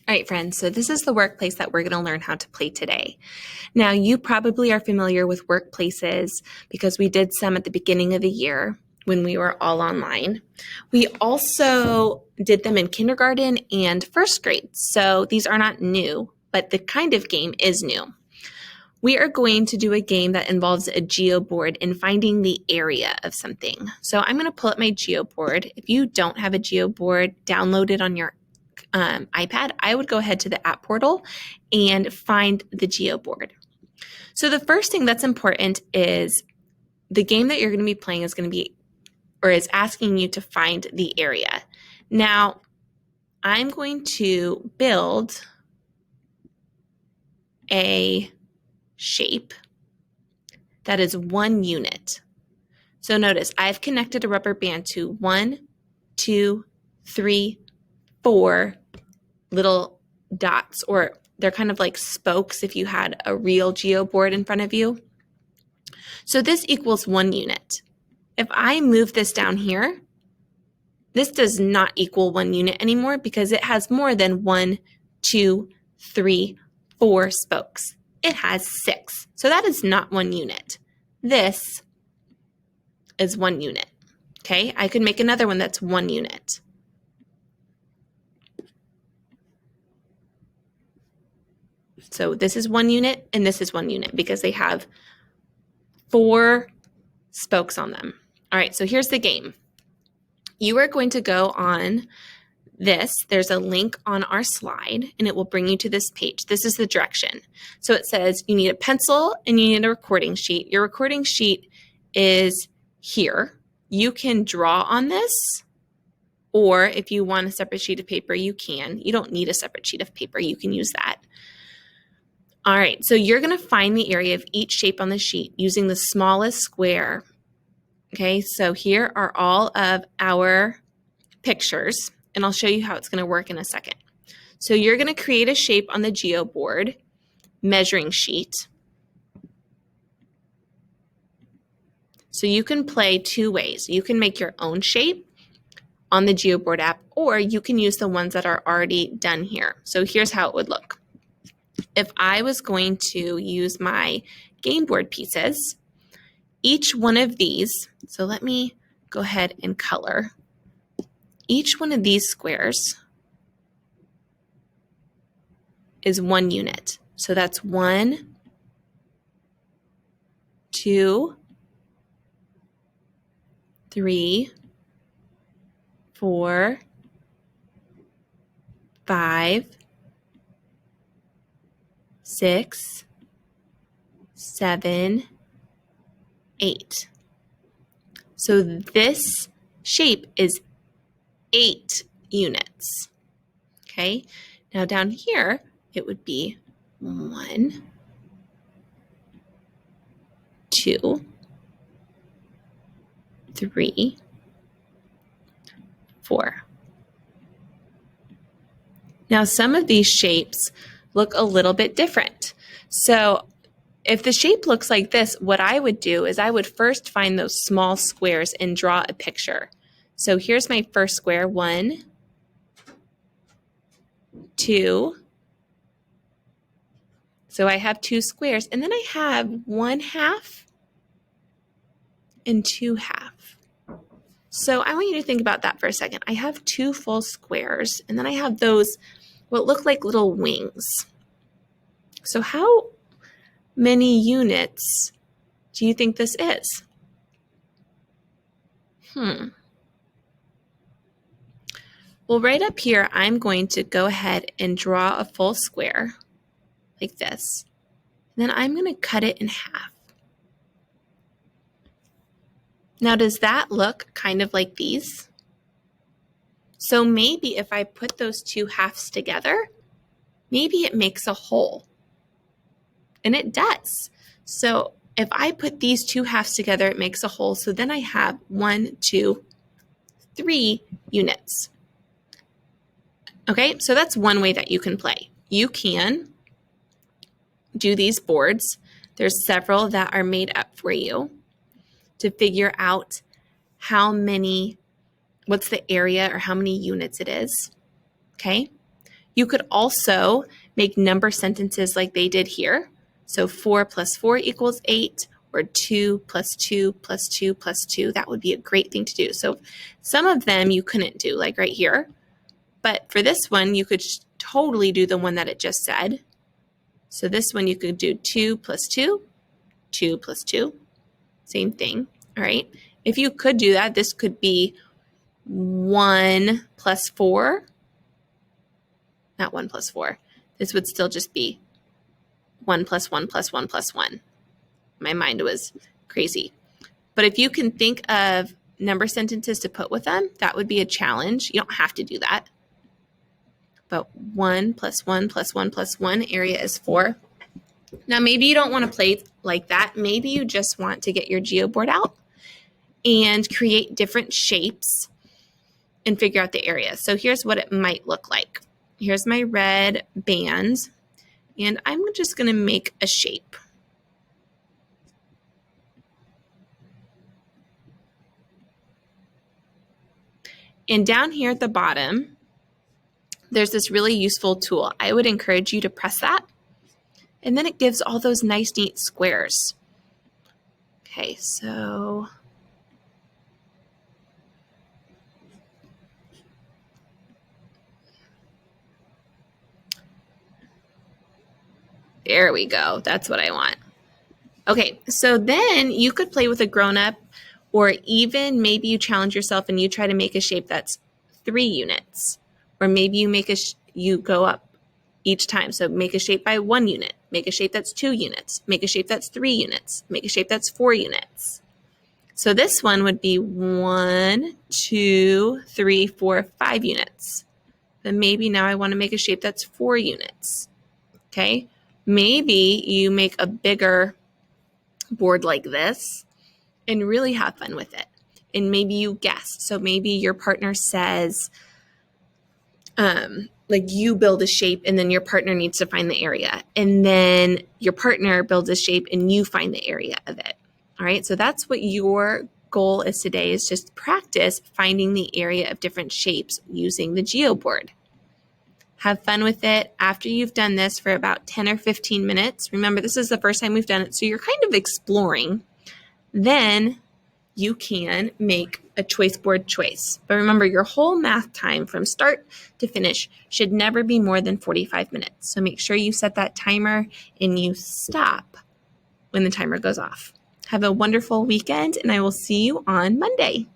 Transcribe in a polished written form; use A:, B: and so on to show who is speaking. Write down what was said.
A: All right, friends, so this is the workplace that we're going to learn how to play today. Now, you probably are familiar with workplaces because we did some at the beginning of the year when we were all online. We also did them in kindergarten and first grade, so these are not new, but the kind of game is new. We are going to do a game that involves a geoboard and finding the area of something. So I'm going to pull up my geoboard. If you don't have a geoboard downloaded on your iPad, I would go ahead to the app portal and find the geoboard. So the first thing that's important is the game that you're going to be playing is going to be, or is asking you to find the area. Now, I'm going to build a shape that is 1 unit. So notice I've connected a rubber band to 1, 2, 3, 4 little dots, or they're kind of like spokes if you had a real geoboard in front of you. So this equals 1 unit. If I move this down here, this does not equal 1 unit anymore because it has more than 1, 2, 3, 4 spokes. It has 6. So that is not 1 unit. This is 1 unit. Okay, I could make another one that's 1 unit. So this is 1 unit and this is 1 unit because they have 4 spokes on them. All right, so here's the game. You are going to go on this. There's a link on our slide and it will bring you to this page. This is the direction. So it says you need a pencil and you need a recording sheet. Your recording sheet is here. You can draw on this, or if you want a separate sheet of paper, you can. You don't need a separate sheet of paper. You can use that. All right, so you're going to find the area of each shape on the sheet using the smallest square. Okay, so here are all of our pictures, and I'll show you how it's going to work in a second. So you're going to create a shape on the geoboard, measuring sheet. So you can play 2 ways. You can make your own shape on the geoboard app, or you can use the ones that are already done here. So here's how it would look. If I was going to use my game board pieces, each one of these, so let me go ahead and color. Each one of these squares is 1 unit. So that's 1, 2, 3, 4, 5, 6, 7, 8. So this shape is 8 units. Okay, now down here it would be 1, 2, 3, 4. Now some of these shapes look a little bit different. So if the shape looks like this, what I would do is I would first find those small squares and draw a picture. So here's my first square, 1, 2. So I have 2 squares, and then I have 1/2 and 2/2. So I want you to think about that for a second. I have 2 full squares, and then I have those, what look like little wings. So how many units do you think this is? Well, right up here, I'm going to go ahead and draw a full square like this. Then I'm going to cut it in half. Now, does that look kind of like these? So maybe if I put those 2 halves together, maybe it makes a whole. And it does. So if I put these 2 halves together, it makes a whole. So then I have 1, 2, 3 units. Okay, so that's one way that you can play. You can do these boards. There's several that are made up for you to figure out how many, what's the area or how many units it is. Okay, You could also make number sentences like they did here. So 4 plus 4 equals 8, or 2 plus 2 plus 2 plus 2. That would be a great thing to do. So some of them you couldn't do, like right here. But for this one, you could totally do the one that it just said. So this one you could do 2 plus 2, 2 plus 2. Same thing, all right? If you could do that, this could be 1 plus 4. Not 1 plus 4. This would still just be 1 plus 1 plus 1 plus 1. My mind was crazy. But if you can think of number sentences to put with them, that would be a challenge. You don't have to do that. But 1 plus 1 plus 1 plus 1 area is 4. Now, maybe you don't want to play like that. Maybe you just want to get your GeoBoard out and create different shapes and figure out the area. So here's what it might look like. Here's my red band, and I'm just going to make a shape. And down here at the bottom, there's this really useful tool. I would encourage you to press that, and then it gives all those nice, neat squares. Okay, so there we go. That's what I want. Okay, so then you could play with a grown-up, or even maybe you challenge yourself and you try to make a shape that's 3 units. Or maybe you make you go up each time. So make a shape by 1 unit, make a shape that's 2 units, make a shape that's 3 units, make a shape that's 4 units. So this one would be 1, 2, 3, 4, 5 units. Then maybe now I want to make a shape that's 4 units. Okay, maybe you make a bigger board like this and really have fun with it. And maybe you guess. So maybe your partner says, like you build a shape and then your partner needs to find the area. And then your partner builds a shape and you find the area of it. All right, so that's what your goal is today, is just practice finding the area of different shapes using the GeoBoard. Have fun with it. After you've done this for about 10 or 15 minutes, remember this is the first time we've done it, so you're kind of exploring, then you can make a choice board choice. But remember, your whole math time from start to finish should never be more than 45 minutes. So make sure you set that timer and you stop when the timer goes off. Have a wonderful weekend, and I will see you on Monday.